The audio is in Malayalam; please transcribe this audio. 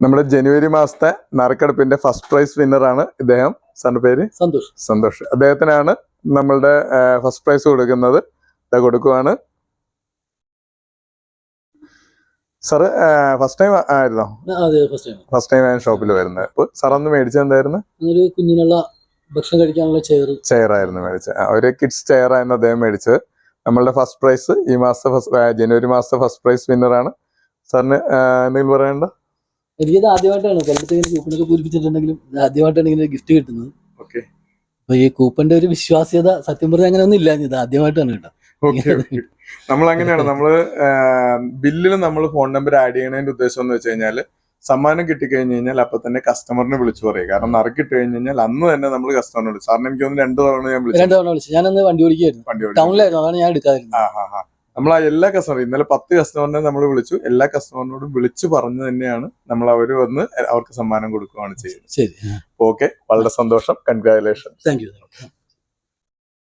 നമ്മുടെ ജനുവരി മാസത്തെ നറുക്കെടുപ്പിന്റെ ഫസ്റ്റ് പ്രൈസ് വിന്നറാണ് ഇദ്ദേഹം. സാറിന്റെ പേര്? സന്തോഷ്. അദ്ദേഹത്തിനാണ് നമ്മളുടെ ഫസ്റ്റ് പ്രൈസ് കൊടുക്കുന്നത്. കൊടുക്കുവാണ്. സാറ് ഫസ്റ്റ് ടൈം ആയിരുന്നോ? ഫസ്റ്റ് ടൈം ആണ് ഷോപ്പിൽ വരുന്നത്. അപ്പൊ സാർ അന്ന് മേടിച്ചത് എന്തായിരുന്നു? കുഞ്ഞിനുള്ള ഭക്ഷണം കഴിക്കാനുള്ള ചെയർ ആയിരുന്നു മേടിച്ചത്. ഒരു കിഡ്സ് ചെയർ ആയിരുന്നു അദ്ദേഹം മേടിച്ചത്. നമ്മളുടെ ഫസ്റ്റ് പ്രൈസ് ഈ മാസത്തെ ജനുവരി മാസത്തെ ഫസ്റ്റ് പ്രൈസ് വിന്നറാണ്. സാറിന് എന്തെങ്കിലും പറയണ്ട? എനിക്കത് ആദ്യമായിട്ടാണ് കൂപ്പണൊക്കെ പൂരിപ്പിച്ചിട്ടുണ്ടെങ്കിലും ആദ്യമായിട്ടാണ് ഇങ്ങനെ ഗിഫ്റ്റ് കിട്ടുന്നത്. ഓക്കെ. അപ്പൊ ഈ കൂപ്പന്റെ ഒരു വിശ്വാസ്യത സത്യം പറഞ്ഞാൽ അങ്ങനെ ഒന്നും ഇല്ല. ഇത് ആദ്യമായിട്ടാണ് കേട്ടോ. നമ്മൾ അങ്ങനെയാണ്. നമ്മള് ബില്ലിൽ നമ്മൾ ഫോൺ നമ്പർ ആഡ് ചെയ്യണതിന്റെ ഉദ്ദേശം എന്ന് വെച്ച് കഴിഞ്ഞാല് സമ്മാനം കിട്ടിക്കഴിഞ്ഞ് കഴിഞ്ഞാൽ അപ്പൊ തന്നെ കസ്റ്റമറിനെ വിളിച്ചു പറയും. കാരണം നറുക്കിട്ട് കഴിഞ്ഞ് കഴിഞ്ഞാൽ അന്ന് തന്നെ നമ്മൾ കസ്റ്റമറിനെ വിളിച്ചു. സാറിന് എനിക്ക് തോന്നുന്നു 2 തവണ ഞാൻ വിളിച്ചു. ഞാനന്ന് വണ്ടി ഓടിക്കായിരുന്നു, ടൗണിലായിരുന്നു, അതാണ് ഞാൻ എടുക്കാതിരുന്നത്. നമ്മൾ ആ എല്ലാ കസ്റ്റമറും ഇന്നലെ 10 കസ്റ്റമറിനെ നമ്മൾ വിളിച്ചു. എല്ലാ കസ്റ്റമറിനോടും വിളിച്ചു പറഞ്ഞു തന്നെയാണ് നമ്മൾ അവര് വന്ന് അവർക്ക് സമ്മാനം കൊടുക്കുകയാണ് ചെയ്യുന്നത്. ശരി, ഓക്കെ. വളരെ സന്തോഷം. കൺഗ്രാജുലേഷൻ. Thank you.